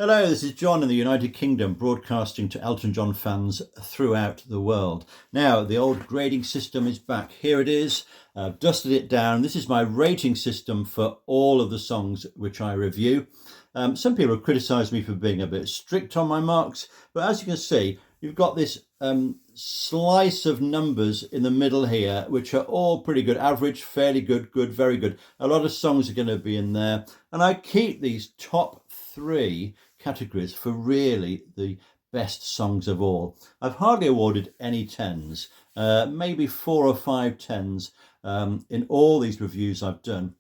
Hello, this is John in the United Kingdom, broadcasting to Elton John fans throughout the world. Now, the old grading system is back. Here it is. I've dusted it down. This is my rating system for all of the songs which I review. Some people have criticised me for being a bit strict on my marks, but as you can see, you've got this slice of numbers in the middle here, which are all pretty good. Average, fairly good, good, very good. A lot of songs are going to be in there. And I keep these top three categories for really the best songs of all. I've hardly awarded any 10s, maybe 4 or 5 10s in all these reviews I've done.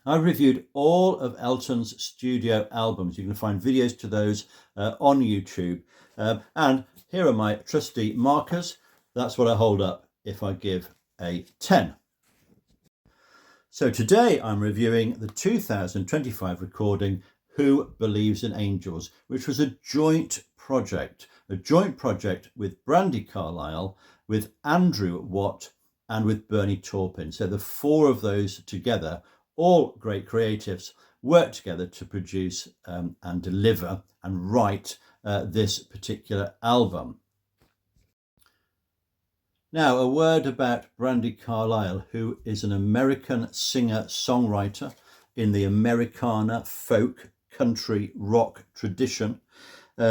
I've reviewed all of Elton's studio albums. You can find videos to those on YouTube. And here are my trusty markers. That's what I hold up if I give a 10. So today I'm reviewing the 2025 recording Who Believes in Angels, which was a joint project with Brandi Carlile, with Andrew Watt, and with Bernie Taupin. So the four of those together, all great creatives, worked together to produce and deliver and write this particular album. Now, a word about Brandi Carlile, who is an American singer-songwriter in the Americana, folk, country, rock tradition.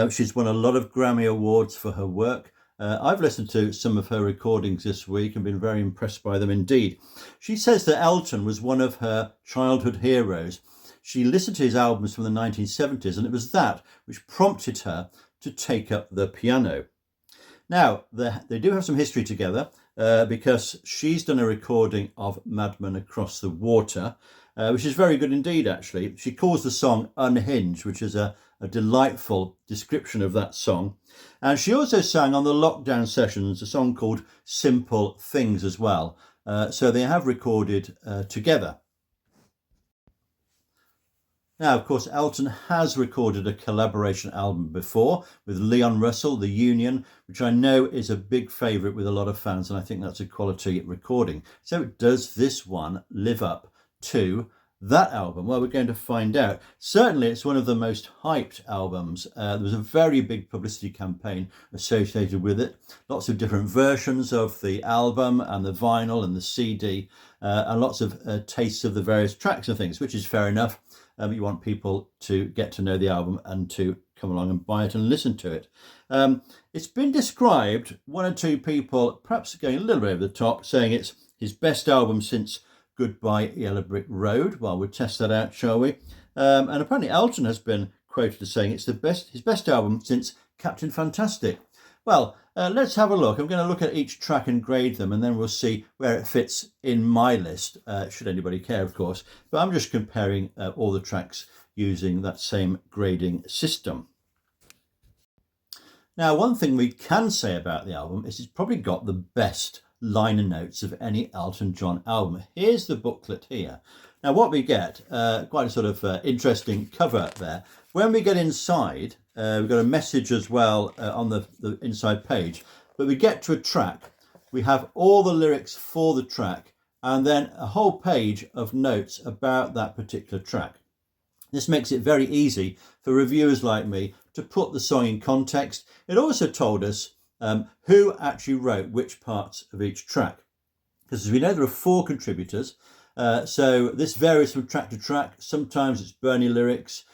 She's won a lot of Grammy Awards for her work. I've listened to some of her recordings this week and been very impressed by them indeed. She says that Elton was one of her childhood heroes. She listened to his albums from the 1970s, and it was that which prompted her to take up the piano. Now, they do have some history together because she's done a recording of Madman Across the Water, which is very good indeed, actually. She calls the song Unhinged, which is a delightful description of that song. And she also sang on the lockdown sessions a song called Simple Things as well. So they have recorded together. Now, of course, Elton has recorded a collaboration album before with Leon Russell, The Union, which I know is a big favourite with a lot of fans, and I think that's a quality recording. So does this one live up to that album? Well, we're going to find out. Certainly, it's one of the most hyped albums. There was a very big publicity campaign associated with it. Lots of different versions of the album and the vinyl and the CD, and lots of tastes of the various tracks and things, which is fair enough. You want people to get to know the album and to come along and buy it and listen to it. It's been described, one or two people, perhaps going a little bit over the top, saying it's his best album since Goodbye Yellow Brick Road. Well, we'll test that out, shall we? And apparently Elton has been quoted as saying it's his best album since Captain Fantastic. Well, let's have a look. I'm going to look at each track and grade them, and then we'll see where it fits in my list, should anybody care, of course. But I'm just comparing all the tracks using that same grading system. Now, one thing we can say about the album is it's probably got the best liner notes of any Elton John album. Here's the booklet here. Now, what we get, quite a sort of interesting cover there. When we get inside, we've got a message as well on the inside page, but we get to a track. We have all the lyrics for the track and then a whole page of notes about that particular track. This makes it very easy for reviewers like me to put the song in context. It also told us who actually wrote which parts of each track. Because as we know, there are 4 contributors. So this varies from track to track. Sometimes it's Bernie lyrics.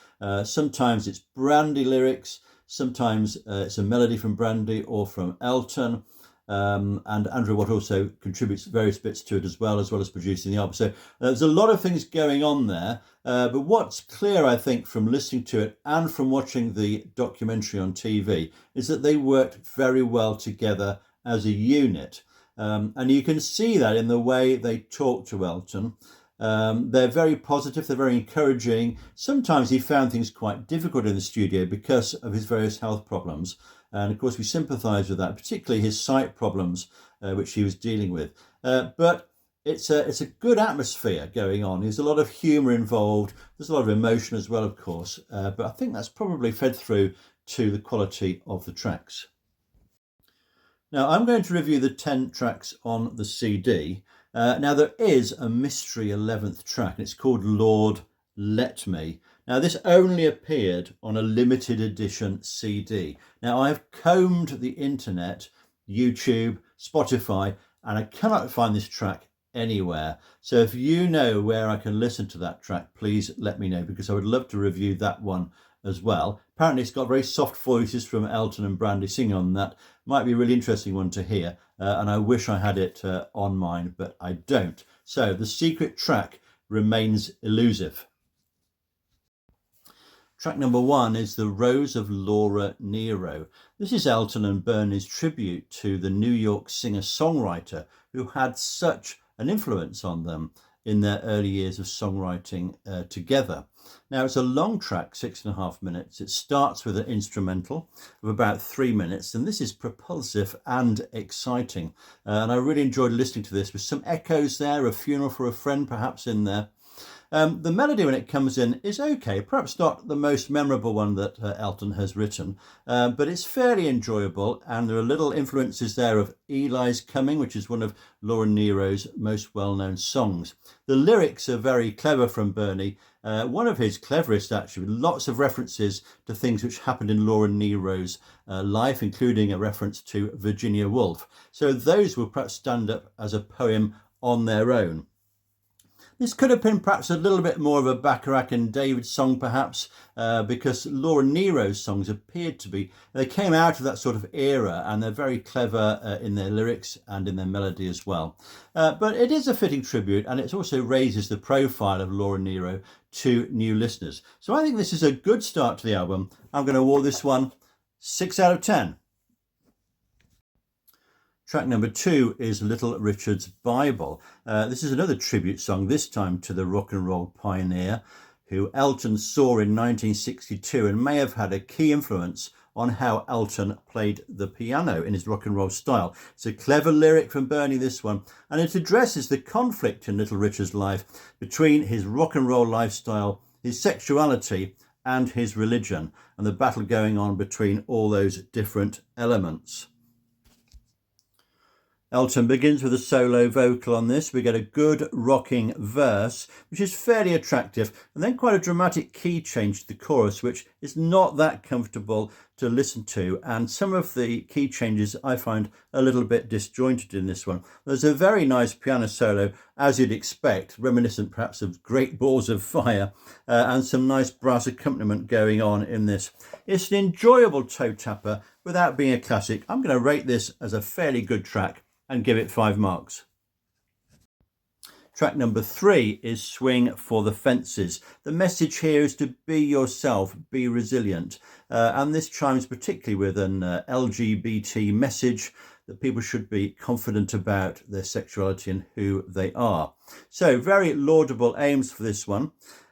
Sometimes it's Brandi lyrics. Sometimes it's a melody from Brandi or from Elton. And Andrew Watt also contributes various bits to it as well as producing the album. So there's a lot of things going on there. But what's clear, I think, from listening to it and from watching the documentary on TV is that they worked very well together as a unit. And you can see that in the way they talk to Elton. They're very positive, they're very encouraging. Sometimes he found things quite difficult in the studio because of his various health problems. And of course, we sympathise with that, particularly his sight problems, which he was dealing with. But it's a good atmosphere going on. There's a lot of humour involved. There's a lot of emotion as well, of course. But I think that's probably fed through to the quality of the tracks. Now, I'm going to review the 10 tracks on the CD. Now, there is a mystery 11th track, and it's called Lord Let Me. Now, this only appeared on a limited edition CD. Now, I've combed the internet, YouTube, Spotify, and I cannot find this track anywhere. So if you know where I can listen to that track, please let me know, because I would love to review that one as well. Apparently it's got very soft voices from Elton and Brandy singing on that. Might be a really interesting one to hear, and I wish I had it on mine, but I don't. So the secret track remains elusive. Track number 1 is The Rose of Laura Nero. This is Elton and Bernie's tribute to the New York singer-songwriter who had such an influence on them in their early years of songwriting together. Now, it's a long track, 6.5 minutes. It starts with an instrumental of about 3 minutes, and this is propulsive and exciting. And I really enjoyed listening to this with some echoes there, a funeral for a friend perhaps in there. The melody when it comes in is okay, perhaps not the most memorable one that Elton has written, but it's fairly enjoyable, and there are little influences there of Eli's Coming, which is one of Laura Nero's most well-known songs. The lyrics are very clever from Bernie, one of his cleverest actually, with lots of references to things which happened in Laura Nero's life, including a reference to Virginia Woolf. So those will perhaps stand up as a poem on their own. This could have been perhaps a little bit more of a Bacharach and David song, perhaps, because Laura Nero's songs appeared to be, they came out of that sort of era, and they're very clever in their lyrics and in their melody as well. But it is a fitting tribute, and it also raises the profile of Laura Nero to new listeners. So I think this is a good start to the album. I'm going to award this one 6 out of 10. Track number 2 is Little Richard's Bible. This is another tribute song, this time to the rock and roll pioneer who Elton saw in 1962 and may have had a key influence on how Elton played the piano in his rock and roll style. It's a clever lyric from Bernie, this one, and it addresses the conflict in Little Richard's life between his rock and roll lifestyle, his sexuality, and his religion, and the battle going on between all those different elements. Elton begins with a solo vocal on this. We get a good rocking verse, which is fairly attractive, and then quite a dramatic key change to the chorus, which is not that comfortable to listen to. And some of the key changes I find a little bit disjointed in this one. There's a very nice piano solo, as you'd expect, reminiscent perhaps of Great Balls of Fire, and some nice brass accompaniment going on in this. It's an enjoyable toe tapper without being a classic. I'm going to rate this as a fairly good track and give it 5 marks. Track number 3 is Swing for the Fences. The message here is to be yourself, be resilient. And this chimes particularly with an LGBT message that people should be confident about their sexuality and who they are. So very laudable aims for this one.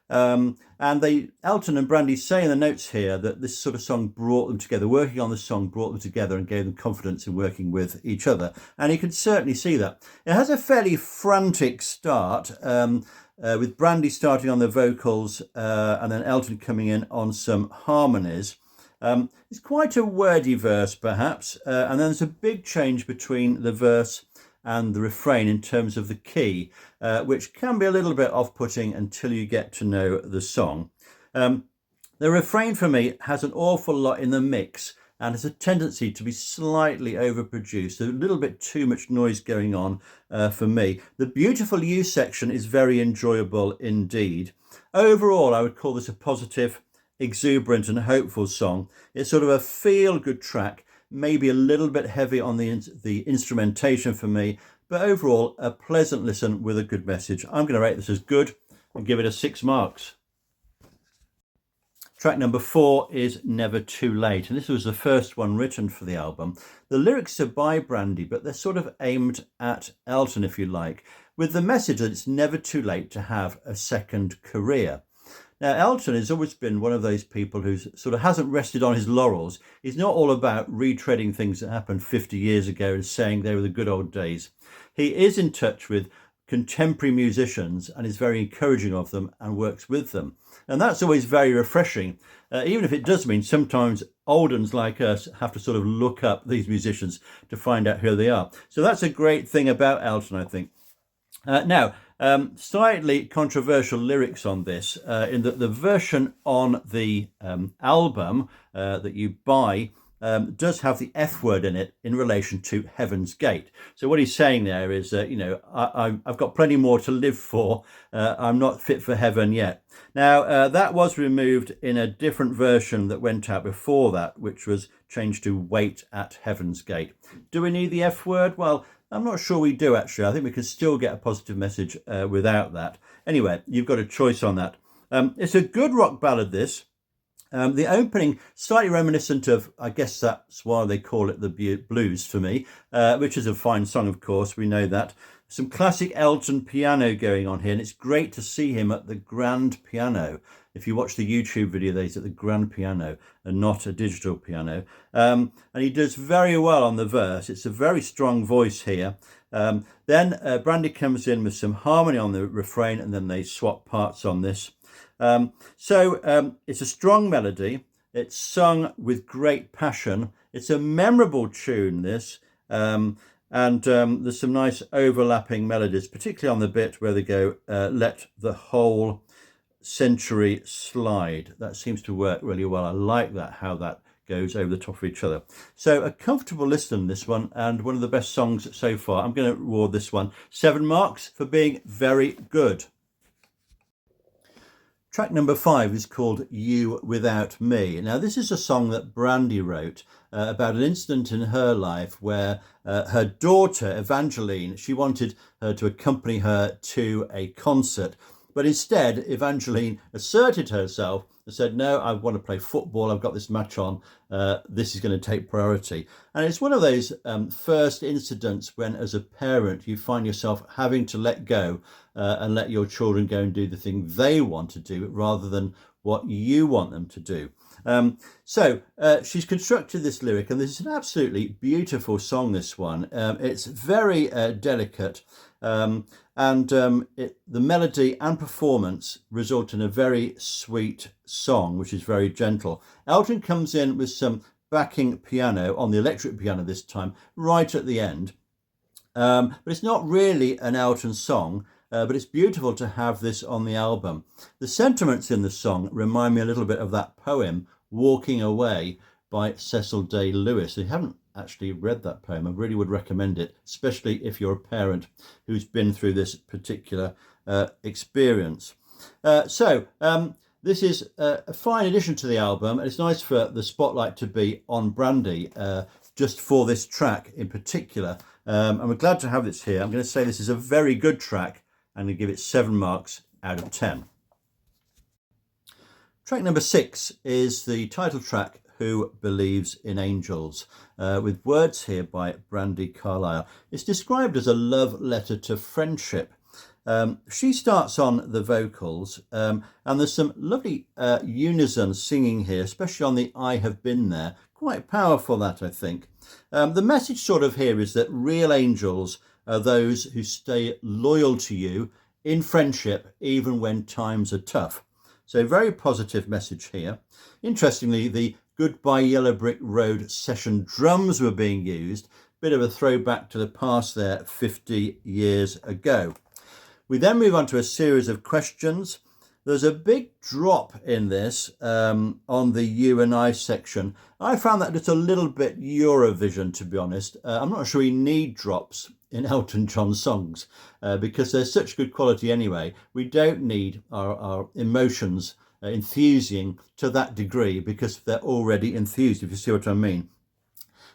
And Elton and Brandy say in the notes here that this sort of song brought them together. Working on the song brought them together and gave them confidence in working with each other. And you can certainly see that. It has a fairly frantic start, with Brandy starting on the vocals and then Elton coming in on some harmonies. It's quite a wordy verse, perhaps, and then there's a big change between the verse and the refrain in terms of the key, which can be a little bit off-putting until you get to know the song. The refrain for me has an awful lot in the mix and has a tendency to be slightly overproduced, a little bit too much noise going on for me. The Beautiful You section is very enjoyable indeed. Overall, I would call this a positive, exuberant and hopeful song. It's sort of a feel-good track, maybe a little bit heavy on the instrumentation for me, but overall a pleasant listen with a good message. I'm going to rate this as good and give it a 6 marks. Track number 4 is Never Too Late, and this was the first one written for the album. The lyrics are by Brandy, but they're sort of aimed at Elton, if you like, with the message that it's never too late to have a second career. Now, Elton has always been one of those people who sort of hasn't rested on his laurels. He's not all about retreading things that happened 50 years ago and saying they were the good old days. He is in touch with contemporary musicians and is very encouraging of them and works with them. And that's always very refreshing, even if it does mean sometimes old uns like us have to sort of look up these musicians to find out who they are. So that's a great thing about Elton, I think. Now, Slightly controversial lyrics on this, in that the version on the album that you buy does have the F word in it in relation to Heaven's Gate. So what he's saying there is, I've got plenty more to live for. I'm not fit for heaven yet. Now, that was removed in a different version that went out before that, which was changed to Wait at Heaven's Gate. Do we need the F word? Well, I'm not sure we do, actually. I think we can still get a positive message without that. Anyway, you've got a choice on that. It's a good rock ballad, this. The opening, slightly reminiscent of, I guess that's why they call it the blues for me, which is a fine song, of course, we know that. Some classic Elton piano going on here, and it's great to see him at the grand piano. If you watch the YouTube video, he's at the grand piano and not a digital piano. And he does very well on the verse. It's a very strong voice here. Then Brandy comes in with some harmony on the refrain, and then they swap parts on this. It's a strong melody. It's sung with great passion. It's a memorable tune, this. There's some nice overlapping melodies, particularly on the bit where they go, let the whole century slide. That seems to work really well. I like that, how that goes over the top of each other. So a comfortable listen, this one, and one of the best songs so far. I'm going to award this one 7 marks for being very good. Track number 5 is called You Without Me. Now, this is a song that Brandy wrote about an incident in her life where her daughter, Evangeline, she wanted her to accompany her to a concert. But instead, Evangeline asserted herself and said, no, I want to play football. I've got this match on. This is going to take priority. And it's one of those first incidents when, as a parent, you find yourself having to let go and let your children go and do the thing they want to do rather than what you want them to do. She's constructed this lyric, and this is an absolutely beautiful song, this one. It's very delicate. The melody and performance result in a very sweet song, which is very gentle. Elton comes in with some backing piano on the electric piano this time, right at the end. But it's not really an Elton song, but it's beautiful to have this on the album. The sentiments in the song remind me a little bit of that poem, Walking Away, by Cecil Day Lewis. If you haven't actually read that poem, I really would recommend it, especially if you're a parent who's been through this particular experience. This is a fine addition to the album, and it's nice for the spotlight to be on Brandy just for this track in particular. And we're glad to have this here. I'm going to say this is a very good track. I'm going to give it 7 marks out of 10. Track number 6 is the title track, Who Believes in Angels, with words here by Brandy Carlisle. It's described as a love letter to friendship. She starts on the vocals, and there's some lovely unison singing here, especially on the I Have Been There. Quite powerful, that, I think. The message sort of here is that real angels are those who stay loyal to you in friendship, even when times are tough. So very positive message here. Interestingly, the Goodbye Yellow Brick Road session drums were being used. Bit of a throwback to the past there, 50 years ago. We then move on to a series of questions. There's a big drop in this on the You and I section. I found that just a little bit Eurovision, to be honest. I'm not sure we need drops in Elton John songs because they're such good quality anyway. We don't need our emotions enthusing to that degree because they're already enthused, if you see what I mean.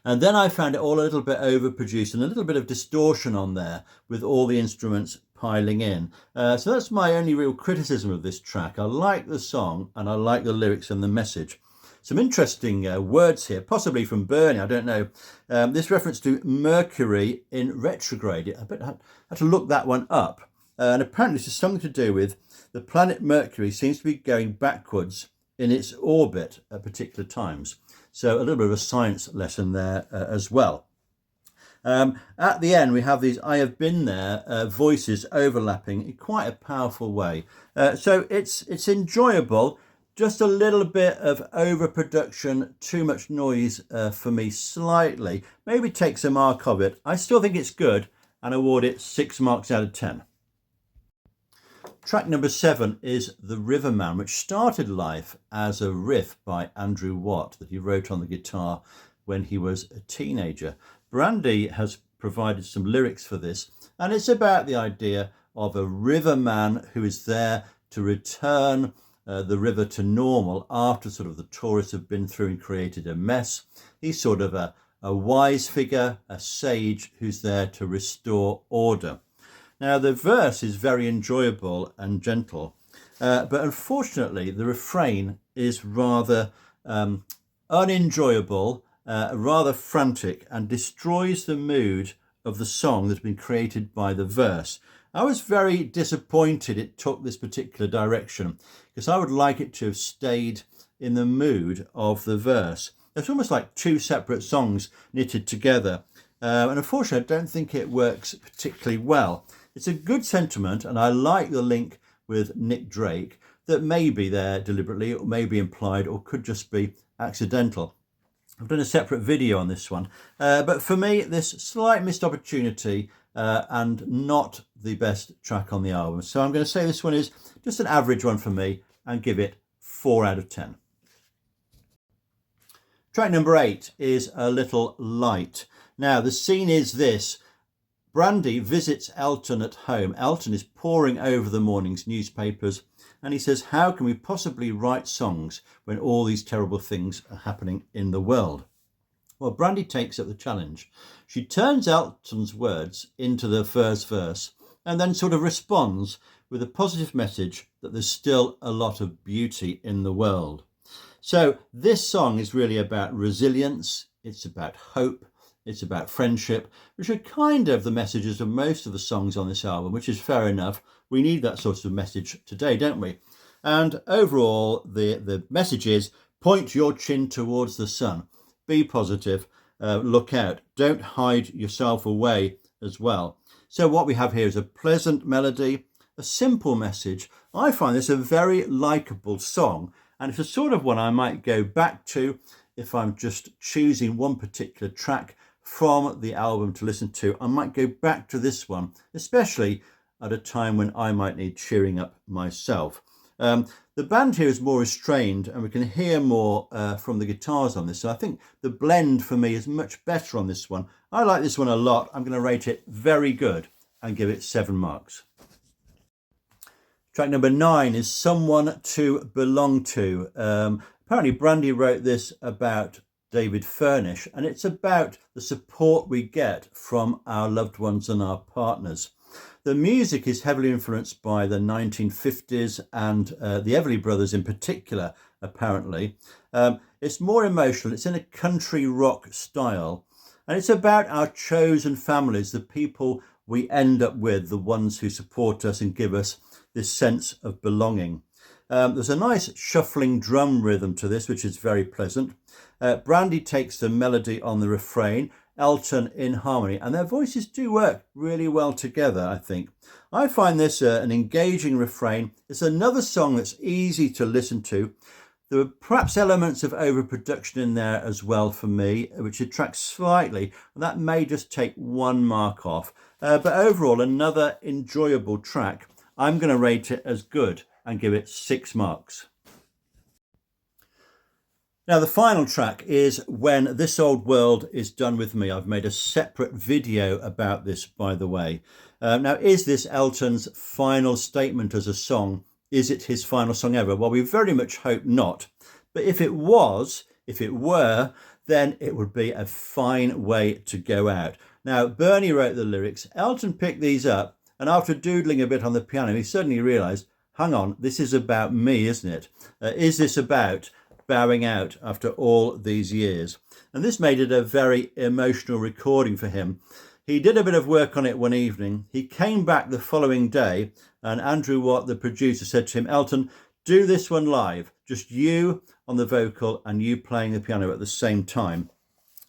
And then I found it all a little bit overproduced and a little bit of distortion on there with all the instruments piling in. So that's my only real criticism of this track. I like the song and I like the lyrics and the message. Some interesting words here, possibly from Bernie, I don't know. This reference to Mercury in retrograde. I had to look that one up. And apparently this is something to do with the planet Mercury seems to be going backwards in its orbit at particular times. So a little bit of a science lesson there as well. At the end, we have these I Have Been There voices overlapping in quite a powerful way. So it's enjoyable. Just a little bit of overproduction, too much noise for me slightly. Maybe take some mark of it. I still think it's good and award it 6 marks out of 10. Track number 7 is The Riverman, which started life as a riff by Andrew Watt that he wrote on the guitar when he was a teenager. Brandy has provided some lyrics for this, and it's about the idea of a riverman who is there to return the river to normal after sort of the tourists have been through and created a mess. He's sort of a wise figure, a sage who's there to restore order. Now, the verse is very enjoyable and gentle, but unfortunately, the refrain is rather unenjoyable, rather frantic, and destroys the mood of the song that's been created by the verse. I was very disappointed it took this particular direction, because I would like it to have stayed in the mood of the verse. It's almost like two separate songs knitted together, and unfortunately, I don't think it works particularly well. It's a good sentiment, and I like the link with Nick Drake that may be there deliberately, or may be implied, or could just be accidental. I've done a separate video on this one, but for me, this slight missed opportunity and not the best track on the album. So I'm going to say this one is just an average one for me and give it 4 out of 10. Track number 8 is A Little Light. Now, the scene is this. Brandy visits Elton at home. Elton is poring over the morning's newspapers, and he says, how can we possibly write songs when all these terrible things are happening in the world? Well, Brandy takes up the challenge. She turns Elton's words into the first verse and then sort of responds with a positive message that there's still a lot of beauty in the world. So this song is really about resilience. It's about hope. It's about friendship, which are kind of the messages of most of the songs on this album, which is fair enough. We need that sort of message today, don't we? And overall, the message is point your chin towards the sun. Be positive. Look out. Don't hide yourself away as well. So what we have here is a pleasant melody, a simple message. I find this a very likeable song, and it's a sort of one I might go back to if I'm just choosing one particular track from the album to listen to. I might go back to this one, especially at a time when I might need cheering up myself. The band here is more restrained, and we can hear more from the guitars on this. So I think the blend for me is much better on this one. I like this one a lot. I'm going to rate it very good and give it 7 marks. Track number 9 is Someone to Belong To. Apparently Brandy wrote this about David Furnish, and it's about the support we get from our loved ones and our partners. The music is heavily influenced by the 1950s and the Everly Brothers in particular, apparently. It's more emotional. It's in a country rock style, and it's about our chosen families, the people we end up with, the ones who support us and give us this sense of belonging. There's a nice shuffling drum rhythm to this, which is very pleasant. Brandy takes the melody on the refrain, Elton in harmony, and their voices do work really well together, I think. I find this an engaging refrain. It's another song that's easy to listen to. There are perhaps elements of overproduction in there as well for me, which detracts slightly, and that may just take 1 mark off. But overall, another enjoyable track. I'm going to rate it as good and give it 6 marks. Now, the final track is When This Old World Is Done With Me. I've made a separate video about this, by the way. Now, is this Elton's final statement as a song? Is it his final song ever? Well, we very much hope not. But if it were, then it would be a fine way to go out. Now, Bernie wrote the lyrics. Elton picked these up, and after doodling a bit on the piano, he suddenly realised, hang on, this is about me, isn't it? Is this about bowing out after all these years? And this made it a very emotional recording for him. He did a bit of work on it one evening. He came back the following day, and Andrew Watt, the producer, said to him, Elton, do this one live, just you on the vocal and you playing the piano at the same time.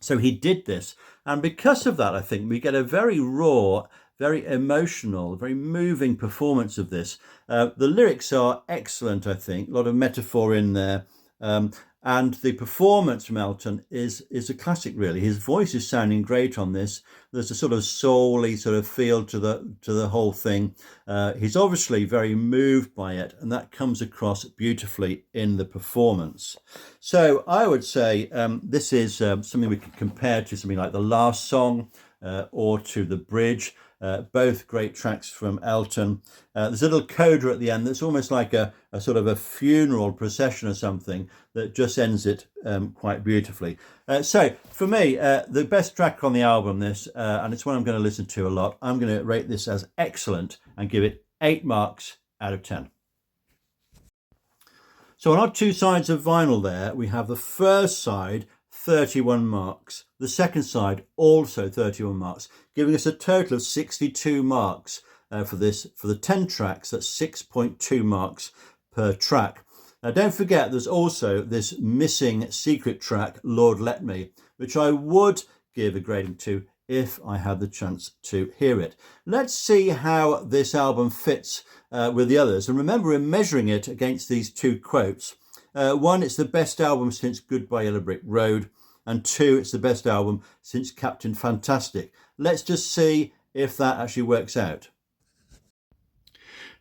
So he did this, and because of that, I think we get a very raw, very emotional, very moving performance of this. The lyrics are excellent, I think, a lot of metaphor in there. And the performance from Elton is a classic, really. His voice is sounding great on this. There's a sort of soul-y sort of feel to the whole thing. He's obviously very moved by it, and that comes across beautifully in the performance. So I would say this is something we could compare to something like the last song or to the bridge. Both great tracks from Elton. There's a little coda at the end that's almost like a sort of a funeral procession or something that just ends it quite beautifully. So for me, the best track on the album, this, and it's one I'm going to listen to a lot, I'm going to rate this as excellent and give it 8 marks out of 10. So on our 2 sides of vinyl there, we have the first side, 31 marks. The second side, also 31 marks, giving us a total of 62 marks for this. For the 10 tracks, that's 6.2 marks per track. Now, don't forget, there's also this missing secret track, Lord Let Me, which I would give a grading to if I had the chance to hear it. Let's see how this album fits with the others. And remember, we're measuring it against these 2 quotes. 1, it's the best album since Goodbye Yellow Brick Road. And 2, it's the best album since Captain Fantastic. Let's just see if that actually works out.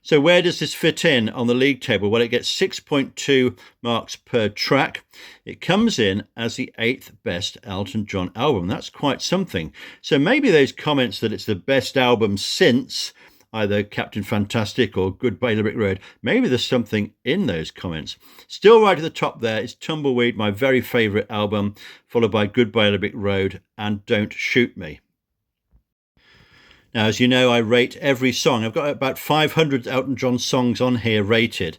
So where does this fit in on the league table? Well, it gets 6.2 marks per track. It comes in as the 8th best Elton John album. That's quite something. So maybe those comments that it's the best album since either Captain Fantastic or Goodbye Yellow Brick Road, maybe there's something in those comments. Still right at the top there is Tumbleweed, my very favourite album, followed by Goodbye Yellow Brick Road and Don't Shoot Me. Now, as you know, I rate every song. I've got about 500 Elton John songs on here rated.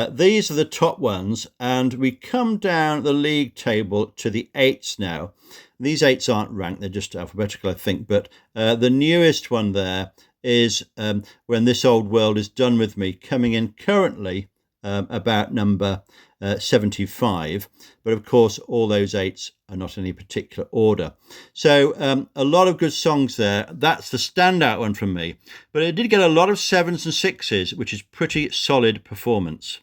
These are the top ones, and we come down the league table to the 8s now. These 8s aren't ranked, they're just alphabetical, I think, but the newest one there is When This Old World Is Done With Me, coming in currently about number 75, but of course all those 8s are not in any particular order. So a lot of good songs there. That's the standout one from me, but it did get a lot of 7s and 6s, which is pretty solid performance.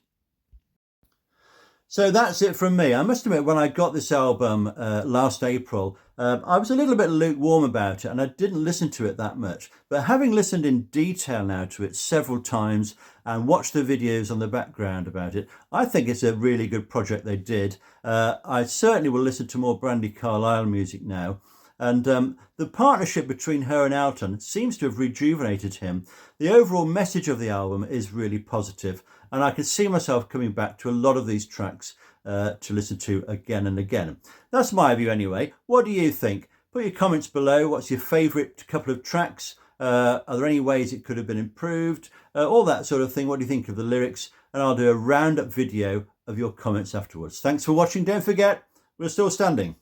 So that's it from me. I must admit, when I got this album last April, I was a little bit lukewarm about it and I didn't listen to it that much. But having listened in detail now to it several times and watched the videos on the background about it, I think it's a really good project they did. I certainly will listen to more Brandi Carlile music now. And the partnership between her and Elton seems to have rejuvenated him. The overall message of the album is really positive, and I can see myself coming back to a lot of these tracks to listen to again and again. That's my view anyway. What do you think? Put your comments below. What's your favourite couple of tracks? Are there any ways it could have been improved? All that sort of thing. What do you think of the lyrics? And I'll do a roundup video of your comments afterwards. Thanks for watching. Don't forget, we're still standing.